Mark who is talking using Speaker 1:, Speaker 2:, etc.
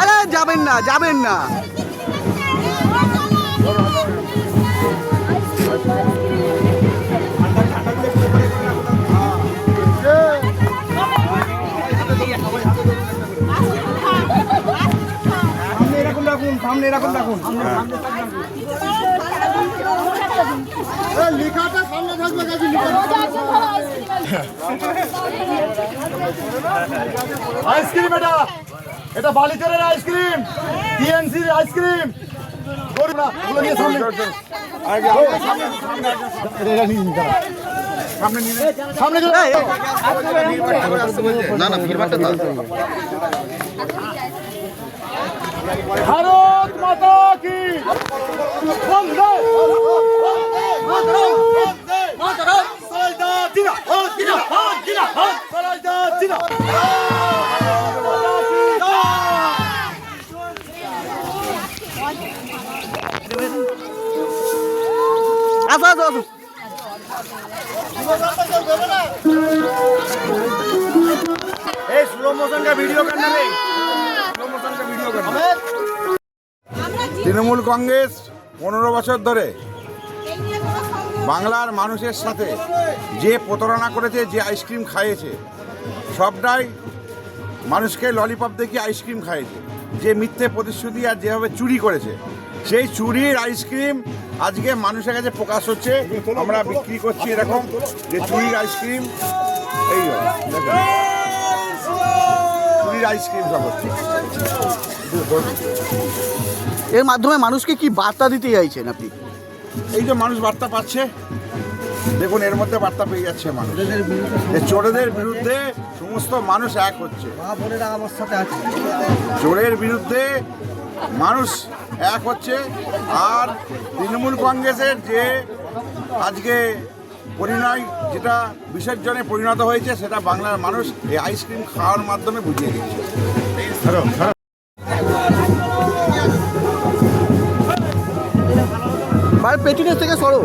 Speaker 1: আরে যাবেন না, যাবেন না।
Speaker 2: সামনে এরকম রাখুন, লেখাটা সামনে থাকবে। আইসক্রিম, এটা বালিচরের আইসক্রিম, টিএনসির আইসক্রিম। ভারত মাতা কি বন্দে মাতরম। সরাইদার জিন্দাবাদ, জিন্দাবাদ, জিন্দাবাদ, সরাইদার জিন্দাবাদ।
Speaker 1: আসো আসো আসো।
Speaker 2: এই স্লো মোশন का वीडियो करना रे, स्लो मोशन का वीडियो करना। তৃণমূল কংগ্রেস 15 বছর ধরে বাংলার মানুষের সাথে যে প্রতারণা করেছে, যে আইসক্রিম খাইয়েছে, সবটাই মানুষকে ললিপপ দেখিয়ে আইসক্রিম খাইয়েছে। যে মিথ্যে প্রতিশ্রুতি আর যেভাবে চুরি করেছে, সেই চুরির আইসক্রিম আজকে মানুষের কাছে প্রকাশ হচ্ছে। আমরা বিক্রি করছি এরকম যে চুরির আইসক্রিম, এই চুরির আইসক্রিম সব হচ্ছে।
Speaker 1: এর মাধ্যমে মানুষকে কি বার্তা দিতে চাইছেন আপনি?
Speaker 2: এই যে মানুষ বার্তা পাচ্ছে, দেখুন এর মধ্যে বার্তা পেয়ে যাচ্ছে মানুষ যে চোরেদের বিরুদ্ধে সমস্ত মানুষ এক হচ্ছে। চোরের বিরুদ্ধে মানুষ এক হচ্ছে। আর তৃণমূল কংগ্রেসের যে আজকে পরিণয়, যেটা বিসর্জনে পরিণত হয়েছে, সেটা বাংলার মানুষ এই আইসক্রিম খাওয়ার মাধ্যমে বুঝিয়ে দিচ্ছে।
Speaker 1: পেটিনের থেকে সরো।